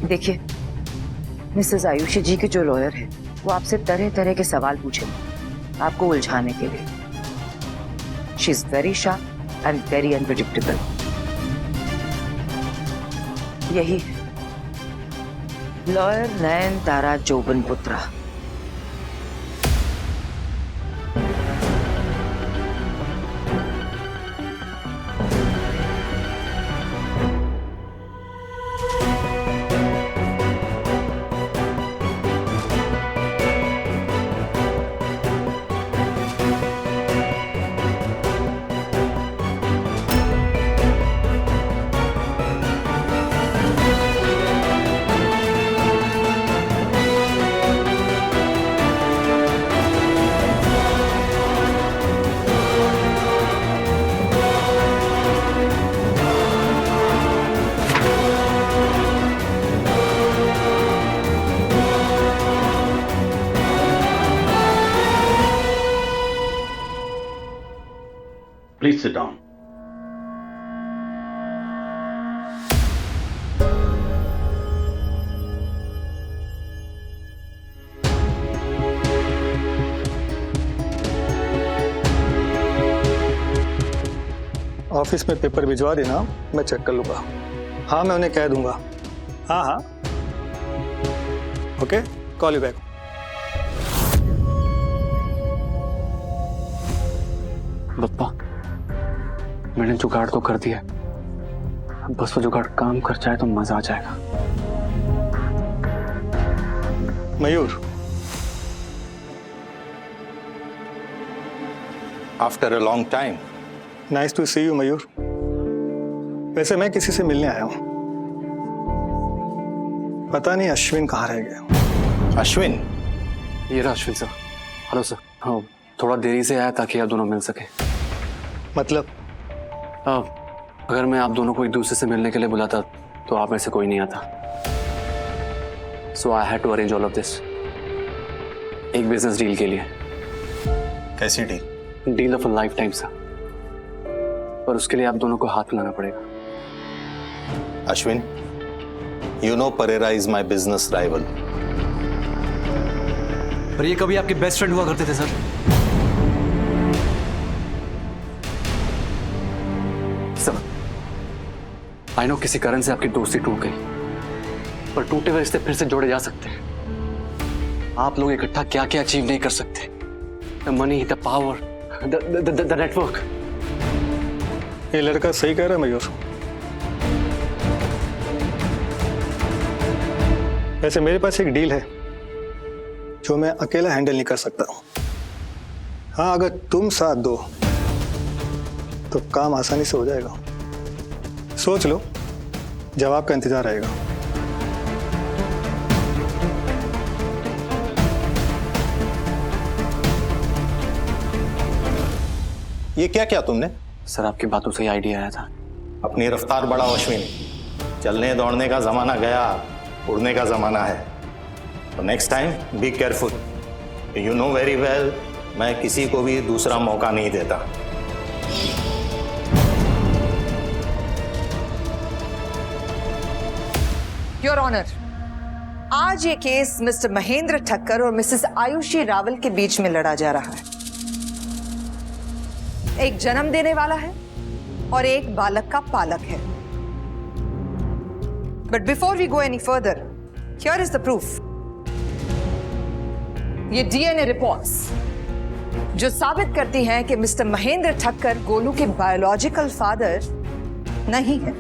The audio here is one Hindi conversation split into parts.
देखिए, मिसेस आयुषी जी के जो लॉयर है वो आपसे तरह तरह के सवाल पूछेंगे आपको उलझाने के लिए। She is very sharp and very unpredictable. यही लॉयर नयनतारा जोबन पुत्रा। Please sit down. ऑफिस में पेपर भिजवा देना, मैं चेक कर लूंगा। हाँ, मैं उन्हें कह दूंगा। हाँ हाँ, okay, call you back. Bappa, मैंने जुगाड़ तो कर दिया, बस वो जुगाड़ काम कर जाए तो मजा आ जाएगा। Mayur, After a long time. Nice to see you Mayur. वैसे मैं किसी से मिलने आया हूँ, पता नहीं अश्विन कहाँ रह गया। अश्विन? ये रहा अश्विन सर। Hello sir. हाँ, थोड़ा देरी से आया ताकि आप दोनों मिल सके। मतलब? अगर मैं आप दोनों को एक दूसरे से मिलने के लिए बुलाता तो आप में से कोई नहीं आता। So I had to arrange all of this एक बिजनेस डील के लिए। कैसी deal? Deal of a lifetime sir, पर उसके लिए आप दोनों को हाथ मिलाना पड़ेगा। Ashwin, you know Pereira is my business rival. पर ये कभी आपके बेस्ट फ्रेंड हुआ करते थे सर। सर, आई नो किसी कारण से आपकी दोस्ती टूट गई, पर टूटे हुए रिश्ते फिर से जोड़े जा सकते हैं। आप लोग इकट्ठा क्या क्या अचीव नहीं कर सकते। The money, the power, the network. ये लड़का सही कह रहा है मयूर। वैसे मेरे पास एक डील है जो मैं अकेला हैंडल नहीं कर सकता हूँ। हाँ, अगर तुम साथ दो तो काम आसानी से हो जाएगा। सोच लो, जवाब का इंतजार रहेगा। ये क्या क्या तुमने? सर, आपकी बातों से ही आइडिया आया था। अपनी रफ्तार बढ़ाओ अश्विन। चलने दौड़ने का जमाना गया, उड़ने का जमाना है। तो next time be careful. You know very well, मैं किसी को भी दूसरा मौका नहीं देता। योर ऑनर, आज ये केस मिस्टर महेंद्र ठक्कर और मिसेस आयुषी रावल के बीच में लड़ा जा रहा है। एक जन्म देने वाला है और एक बालक का पालक है। But before we go any further, here is the proof. ये डीएनए रिपोर्ट्स जो साबित करती हैं कि मिस्टर महेंद्र ठक्कर गोलू के बायोलॉजिकल फादर नहीं है।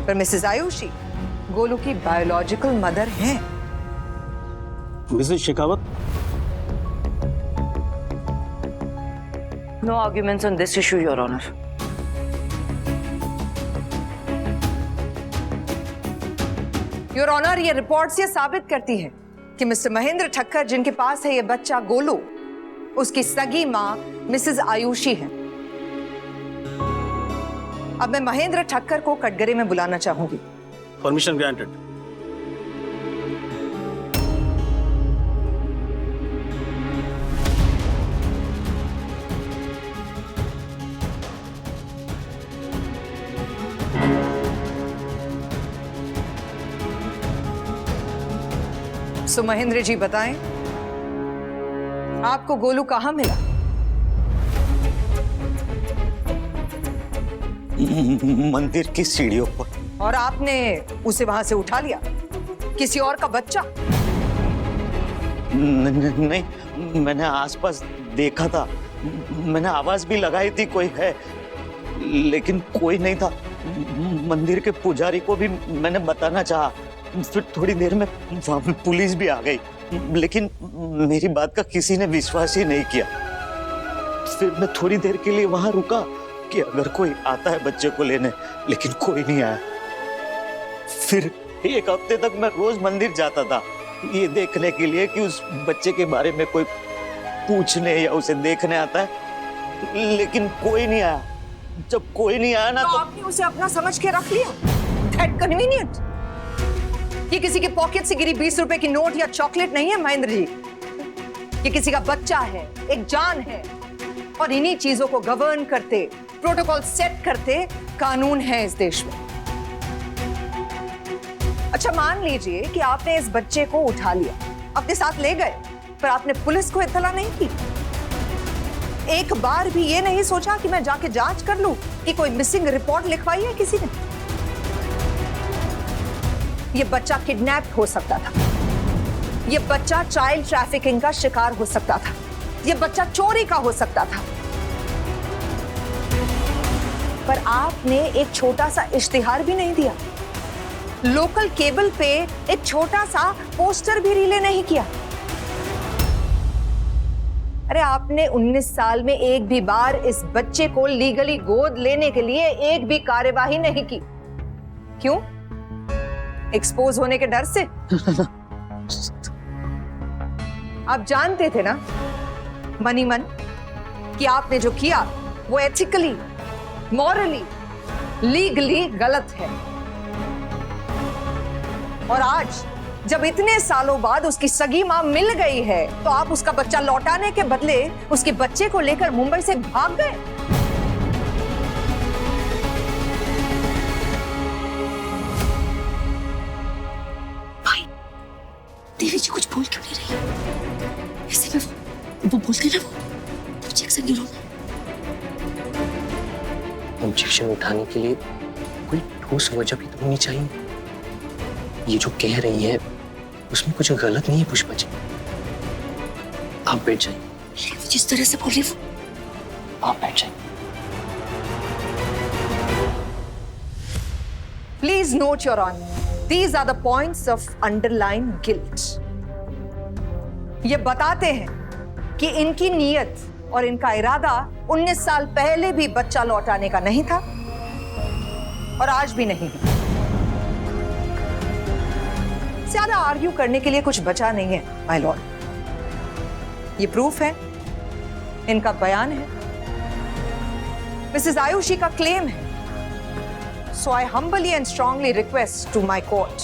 पर मिसेस आयुषी गोलू की बायोलॉजिकल मदर हैं। Mrs Shekhawat, no arguments on this issue your honour. Your honour, ये रिपोर्ट्स ये साबित करती हैं कि मिस्टर महेंद्र ठक्कर जिनके पास है ये बच्चा गोलू, उसकी सगी मां मिसेस आयुषी है। अब मैं महेंद्र ठक्कर को कटघरे में बुलाना चाहूंगी। Permission granted. So Mahendra ji बताएं, आपको गोलू कहाँ मिला? मंदिर की सीढ़ियों पर। और आपने उसे वहां से उठा लिया? किसी और का बच्चा? नहीं, मैंने आसपास देखा था, मैंने आवाज भी लगाई थी कोई है, लेकिन कोई नहीं था। मंदिर के पुजारी को भी मैंने बताना चाहा, फिर थोड़ी देर में वहां पे पुलिस भी आ गई, लेकिन मेरी बात का किसी ने विश्वास ही नहीं किया। फिर मैं थोड़ी देर के लिए वहां रुका कि अगर कोई आता है बच्चे को लेने, लेकिन कोई नहीं आया। फिर 1 हफ्ते तक मैं रोज मंदिर जाता था ये देखने के लिए कि उस बच्चे के बारे में कोई पूछने या उसे देखने आता है, लेकिन कोई नहीं आया। जब कोई नहीं आया ना तो आपने उसे अपना समझ के रख लिया? That convenient? ये किसी के पॉकेट से गिरी 20 रुपए की नोट या चॉकलेट नहीं है महेंद्र जी, ये किसी का बच्चा है, एक जान है। और इन्हीं चीजों को गवर्न करते, प्रोटोकॉल सेट करते कानून है इस देश में। अच्छा, मान लीजिए कि आपने इस बच्चे को उठा लिया, अपने साथ ले गए, पर आपने पुलिस को इत्तला नहीं की। एक बार भी ये नहीं सोचा कि मैं जाके जांच कर लूं कि कोई मिसिंग रिपोर्ट लिखवाई है किसी ने? ये बच्चा किडनैप हो सकता था, ये बच्चा चाइल्ड ट्रैफिकिंग का शिकार हो सकता था, ये बच्चा चोरी का हो सकता था। पर आपने एक छोटा सा इश्तिहार भी नहीं दिया, लोकल केबल पे एक छोटा सा पोस्टर भी रिले नहीं किया। अरे आपने 19 साल में एक भी बार इस बच्चे को लीगली गोद लेने के लिए एक भी कार्यवाही नहीं की। क्यों? एक्सपोज होने के डर से? आप जानते थे ना मनी मन कि आपने जो किया वो एथिकली, मॉरली, लीगली गलत है। और आज जब इतने सालों बाद उसकी सगी मां मिल गई है, तो आप उसका बच्चा लौटाने के बदले उसके बच्चे को लेकर मुंबई से भाग गए। भाई, देवी जी कुछ बोल क्यों नहीं रही? ऐसे में वो बोलते ना, वो ऑब्जेक्शन गिरो। ऑब्जेक्शन उठाने के लिए कोई ठोस वजह भी तो होनी चाहिए। ये जो कह रही है उसमें कुछ गलत नहीं है पुष्पा जी। आप बैठ जाइए। जिस तरह से बोल रही वो, आप बैठ जाइए। Please note your honor, these are the points of underlying guilt. ये बताते हैं कि इनकी नीयत और इनका इरादा 19 साल पहले भी बच्चा लौटाने का नहीं था और आज भी नहीं है। ज्यादा आर्ग्यू करने के लिए कुछ बचा नहीं है माय लॉर्ड। ये प्रूफ है, इनका बयान है, मिसेस आयुषी का क्लेम है। So I humbly and strongly request to my court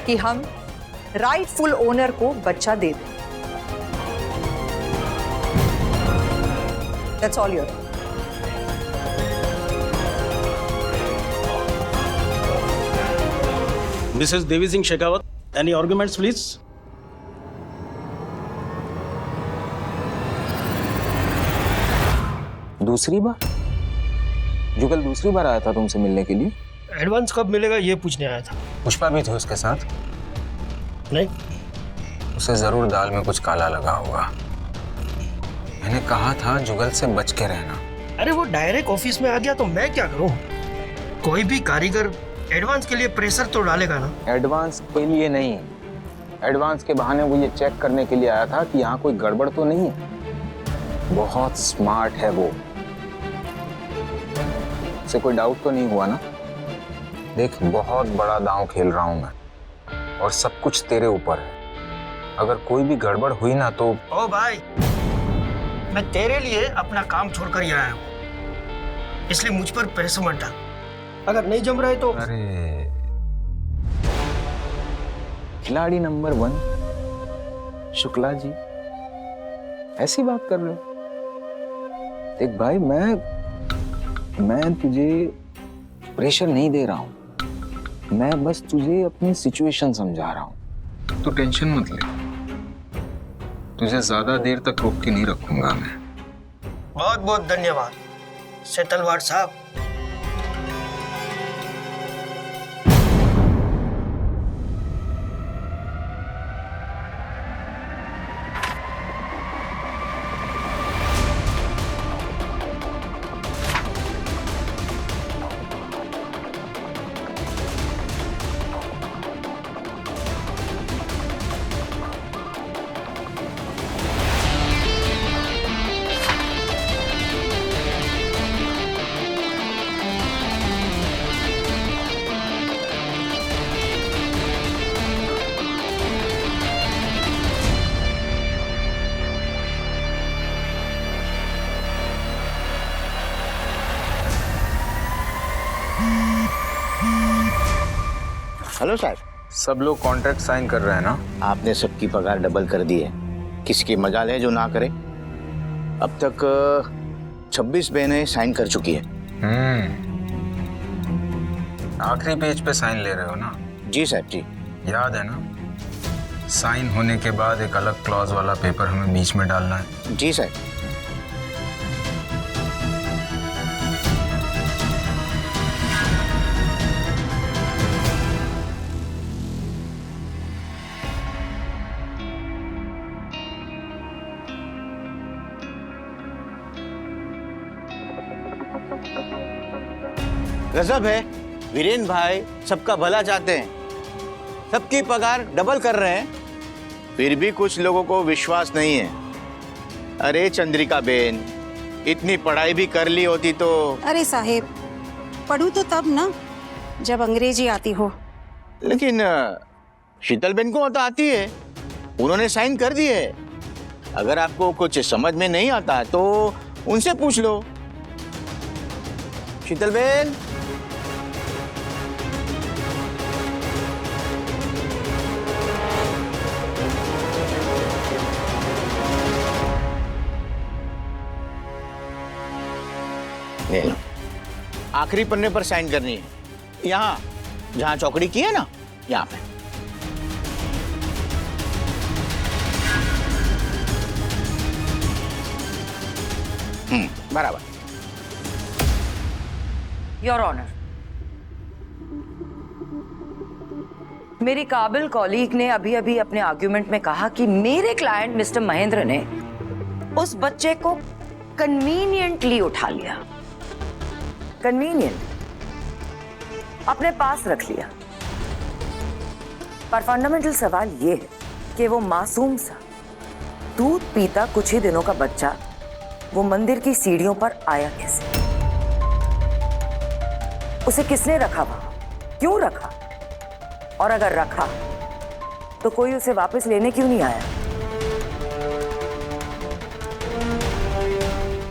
कि हम राइटफुल ओनर को बच्चा दे दें। That's all your. Mrs. Devi Singh Shekhawat, any arguments, please? दूसरी बार? जुगल दूसरी बार आया था तुमसे मिलने के लिए? एडवांस कब मिलेगा ये पूछने आया था। पुष्पा भी थी उसके साथ? नहीं, उसे जरूर दाल में कुछ काला लगा होगा। मैंने कहा था जुगल से बच के रहना। अरे वो डायरेक्ट ऑफिस में आ गया तो मैं क्या करूं? कोई भी कारीगर एडवांस के लिए प्रेशर तो डालेगा ना। एडवांस के लिए नहीं, एडवांस के बहाने वो ये चेक करने के लिए आया था कि यहाँ कोई गड़बड़ तो नहीं है। बहुत स्मार्ट है वो, उसे कोई डाउट तो नहीं हुआ ना? देख, बहुत बड़ा दांव खेल रहा हूं मैं और सब कुछ तेरे ऊपर है। अगर कोई भी गड़बड़ हुई ना तो। ओ भाई, मैं तेरे लिए अपना काम छोड़कर ही आया हूँ, इसलिए मुझ पर प्रेशर मत डाल। अगर नहीं जम रहे तो। अरे खिलाड़ी नंबर 1 शुक्ला जी, ऐसी बात कर रहे हो? देख भाई, मैं तुझे प्रेशर नहीं दे रहा हूं, मैं बस तुझे अपनी सिचुएशन समझा रहा हूं। तू टेंशन मत ले, तुझे ज्यादा देर तक रोक के नहीं रखूंगा मैं। बहुत बहुत धन्यवाद सेतलवाड़ साहब। हेलो साहब। सब लोग कॉन्ट्रैक्ट साइन कर रहे हैं ना? आपने सबकी पगार डबल कर दी है, किसकी मजाल है जो ना करे। अब तक 26 बहनें साइन कर चुकी है। आखिरी पेज पे साइन ले रहे हो ना? जी साहब जी। याद है ना, साइन होने के बाद एक अलग क्लॉज वाला पेपर हमें बीच में डालना है। जी साहब। गजब है, वीरेन भाई सबका भला चाहते हैं, सबकी पगार डबल कर रहे हैं, फिर भी कुछ लोगों को विश्वास नहीं है। अरे चंद्रिका बेन, इतनी पढ़ाई भी कर ली होती तो। अरे साहेब, पढ़ूं तो तब ना जब अंग्रेजी आती हो। लेकिन शीतल बेन को तो आती है, उन्होंने साइन कर दिए। अगर आपको कुछ समझ में नहीं आता तो उनसे पूछ लो। शीतल बेन, ले लो, आखिरी पन्ने पर साइन करनी है, यहाँ जहां चौकड़ी की है ना, यहाँ पे। बराबर। योर ऑनर, मेरी काबिल कॉलीग ने अभी अभी अपने आर्ग्यूमेंट में कहा कि मेरे क्लाइंट मिस्टर महेंद्र ने उस बच्चे को कन्वीनियंटली उठा लिया, कन्वीनियंट अपने पास रख लिया। पर फंडामेंटल सवाल यह है कि वो मासूम सा दूध पीता कुछ ही दिनों का बच्चा वो मंदिर की सीढ़ियों पर आया कैसे? उसे किसने रखा वहां, क्यों रखा, और अगर रखा तो कोई उसे वापस लेने क्यों नहीं आया?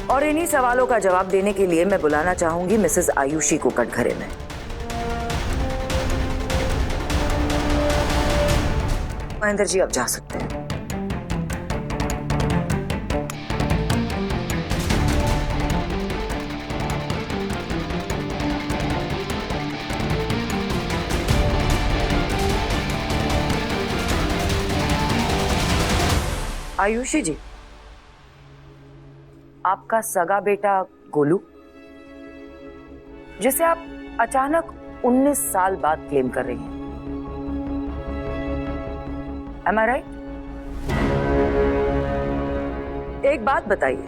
और इन्हीं सवालों का जवाब देने के लिए मैं बुलाना चाहूंगी मिसेस आयुषी को कटघरे में। महेंद्र जी, अब जा सकते हैं। आयुषी जी, आपका सगा बेटा गोलू, जिसे आप अचानक 19 साल बाद क्लेम कर रही हैं, Am I right? एक बात बताइए,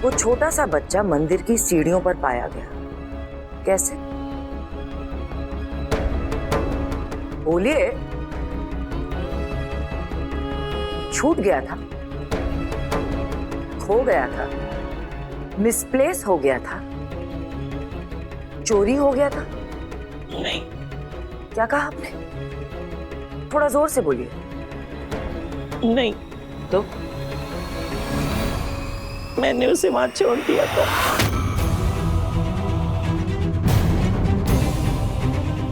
वो छोटा सा बच्चा मंदिर की सीढ़ियों पर पाया गया, कैसे? बोलिए। छूट गया था, खो गया था, मिसप्लेस हो गया था, चोरी हो गया था? नहीं। क्या कहा आपने? थोड़ा जोर से बोलिए। नहीं। तो मैंने उसे वहां छोड़ दिया था।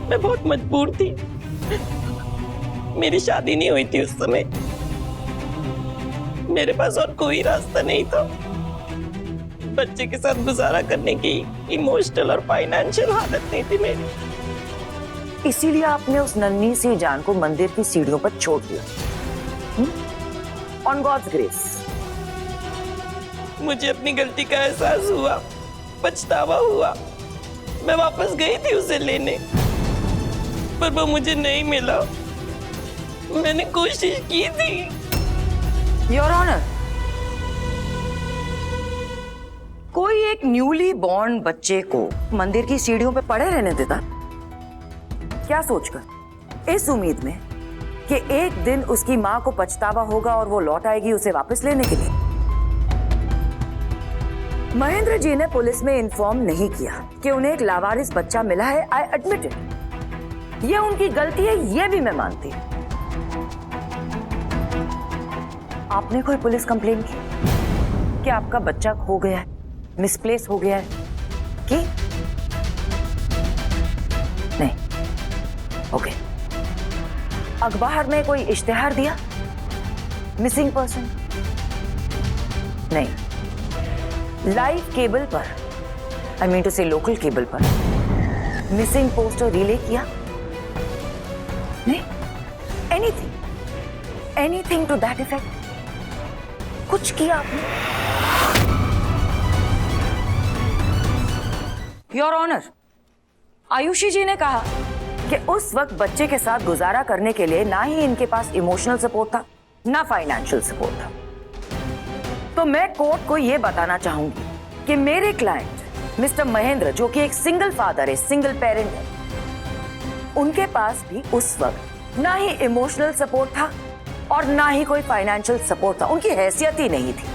मैं बहुत मजबूर थी, मेरी शादी नहीं हुई थी उस समय, मेरे पास और कोई रास्ता नहीं था। बच्चे के साथ गुजारा करने की इमोशनल और फाइनेंशियल हालत नहीं थी मेरी। इसीलिए आपने उस नन्ही सी जान को मंदिर की सीढ़ियों पर छोड़ दिया। On God's grace. मुझे अपनी गलती का एहसास हुआ, पछतावा हुआ। मैं वापस गई थी उसे लेने, पर वो मुझे नहीं मिला। मैंने कोशिश की थी। योर ऑनर, कोई एक न्यूली बॉर्न बच्चे को मंदिर की सीढ़ियों पे पड़े रहने देता? क्या सोचकर? इस उम्मीद में कि एक दिन उसकी मां को पछतावा होगा और वो लौट आएगी उसे वापस लेने के लिए। महेंद्र जी ने पुलिस में इन्फॉर्म नहीं किया कि उन्हें एक लावारिस बच्चा मिला है। I admit it. ये उनकी गलती है, ये भी मैं मानती हूं। आपने कोई पुलिस कंप्लेन की कि आपका बच्चा खो गया है, मिसप्लेस हो गया है? कि नहीं? ओके। अखबार में कोई इश्तिहार दिया मिसिंग पर्सन? नहीं। लाइव केबल पर, I mean to say local cable पर मिसिंग पोस्टर रिले किया? नहीं। Anything to that effect? कुछ किया आपने? योर ऑनर, आयुषी जी ने कहा कि उस वक्त बच्चे के साथ गुजारा करने के लिए ना ही इनके पास इमोशनल सपोर्ट था, ना फाइनेंशियल सपोर्ट था। तो मैं कोर्ट को यह बताना चाहूंगी कि मेरे क्लाइंट मिस्टर महेंद्र, जो कि एक सिंगल फादर है, सिंगल पेरेंट है, उनके पास भी उस वक्त ना ही इमोशनल सपोर्ट था और ना ही कोई फाइनेंशियल सपोर्ट था। उनकी हैसियत ही नहीं थी।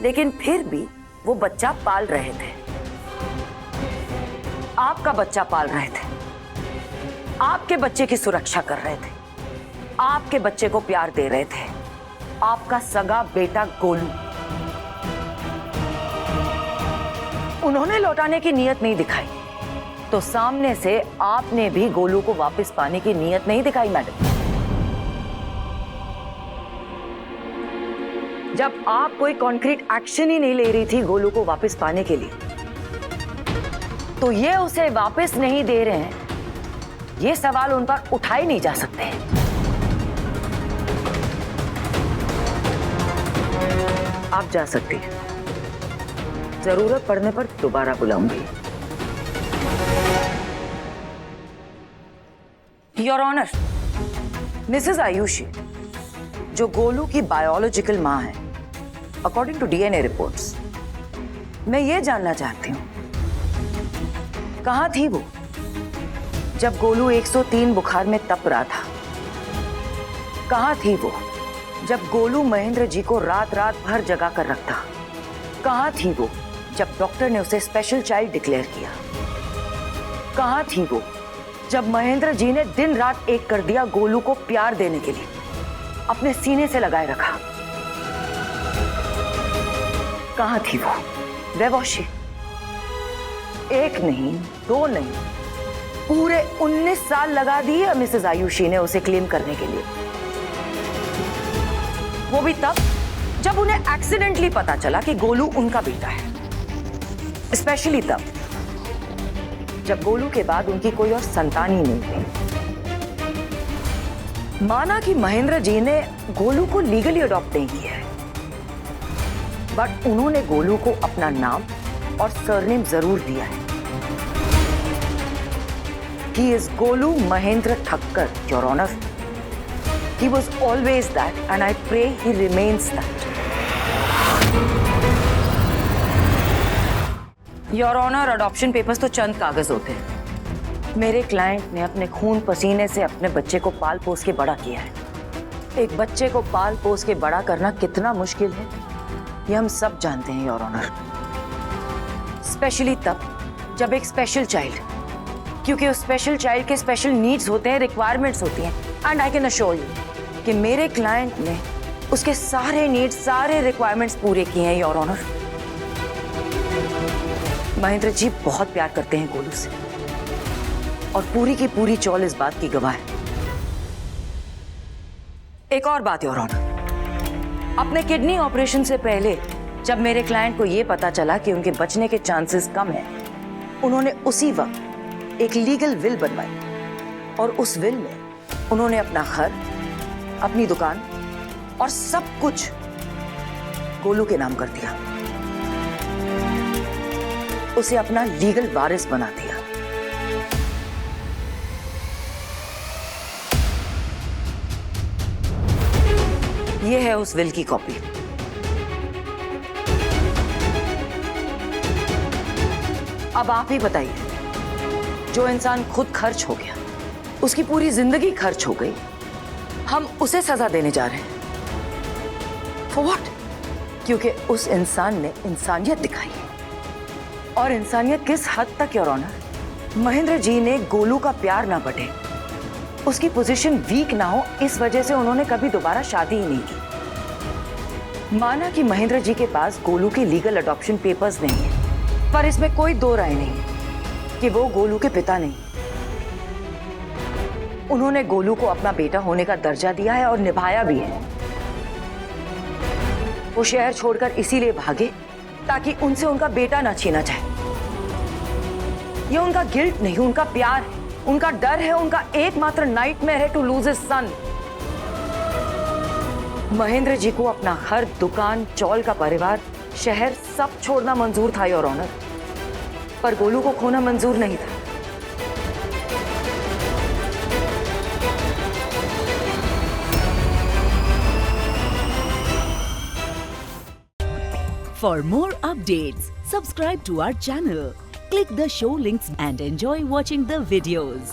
लेकिन फिर भी वो बच्चा पाल रहे थे, आपका बच्चा पाल रहे थे, आपके बच्चे की सुरक्षा कर रहे थे, आपके बच्चे को प्यार दे रहे थे, आपका सगा बेटा गोलू। उन्होंने लौटाने की नीयत नहीं दिखाई, तो सामने से आपने भी गोलू को वापस पाने की नीयत नहीं दिखाई मैडम। जब आप कोई कॉन्क्रीट एक्शन ही नहीं ले रही थी गोलू को वापस पाने के लिए, तो ये उसे वापस नहीं दे रहे हैं, ये सवाल उन पर उठाए नहीं जा सकते हैं। आप जा सकती हैं, जरूरत पड़ने पर दोबारा बुलाऊंगी। योर ऑनर, मिसेस आयुषी, जो गोलू की बायोलॉजिकल मां है, अकॉर्डिंग टू डीएनए रिपोर्ट्स, मैं ये जानना चाहती हूं, कहां थी वो जब गोलू 103 बुखार में तप रहा था? कहां थी वो जब गोलू महेंद्र जी को रात रात भर जगा कर रखता? कहां थी वो जब डॉक्टर ने उसे स्पेशल चाइल्ड डिक्लेयर किया? कहां थी वो जब महेंद्र जी ने दिन रात एक कर दिया गोलू को प्यार देने के लिए, अपने सीने से लगाए रखा? कहां थी वो? Where was she? एक नहीं, दो नहीं, पूरे 19 साल लगा दिए मिसेस आयुषी ने उसे क्लेम करने के लिए। वो भी तब जब उन्हें एक्सीडेंटली पता चला कि गोलू उनका बेटा है। स्पेशली तब जब गोलू के बाद उनकी कोई और संतान ही नहीं थी। माना कि महेंद्र जी ने गोलू को लीगली अडॉप्ट नहीं किया है, बट उन्होंने गोलू को अपना नाम और सरनेम जरूर दिया है। He is Golu Mahendra Thakkar, Your Honor. He was always that, and I pray he remains that. Your Honor, adoption papers तो चंद कागज होते हैं। मेरे क्लाइंट ने अपने खून पसीने से अपने बच्चे को पाल पोस के बड़ा किया है। एक बच्चे को पाल पोस के बड़ा करना कितना मुश्किल है, ये हम सब जानते हैं, योर ऑनर। स्पेशली तब जब एक स्पेशल चाइल्ड, क्योंकि उस स्पेशल चाइल्ड के स्पेशल नीड्स होते हैं, रिक्वायरमेंट्स होती हैं, and I can assure you कि मेरे क्लाइंट ने उसके सारे नीड्स, सारे रिक्वायरमेंट्स पूरे किए हैं, योर ऑनर। महेंद्र जी बहुत प्यार करते हैं गोलू से, और पूरी की पूरी चौल इस बात की गवाह है। एक और बात, योर ऑनर, अपने किडनी ऑपरेशन से पहले जब मेरे क्लाइंट को यह पता चला कि उनके बचने के चांसेस कम हैं, उन्होंने उसी वक्त एक लीगल विल बनवाई और उस विल में उन्होंने अपना घर, अपनी दुकान और सब कुछ गोलू के नाम कर दिया, उसे अपना लीगल वारिस बना दिया। यह है उस विल की कॉपी। अब आप ही बताइए, जो इंसान खुद खर्च हो गया, उसकी पूरी जिंदगी खर्च हो गई, हम उसे सजा देने जा रहे हैं। For what? क्योंकि उस इंसान ने इंसानियत दिखाई है। और इंसानियत किस हद तक, योर ऑनर? महेंद्र जी ने गोलू का प्यार ना बटे, उसकी पोजीशन वीक ना हो, इस वजह से उन्होंने कभी दोबारा शादी ही नहीं की। माना कि महेंद्र जी के पास गोलू के लीगल अडॉप्शन पेपर्स नहीं है, पर इसमें कोई दो राय नहीं है कि वो गोलू के पिता नहीं। उन्होंने गोलू को अपना बेटा होने का दर्जा दिया है और निभाया भी है। वो शहर छोड़कर इसीलिए भागे ताकि उनसे उनका बेटा ना छीना जाए। ये उनका गिल्ट नहीं, उनका प्यार है, उनका डर है, उनका एकमात्र नाइटमेयर है to lose his son. Mahendra ji को अपना घर, दुकान, चौल का परिवार, शहर सब छोड़ना मंजूर था, योर ऑनर, पर गोलू को खोना मंजूर नहीं था। For more updates, subscribe to our channel, click the show links and enjoy watching the videos.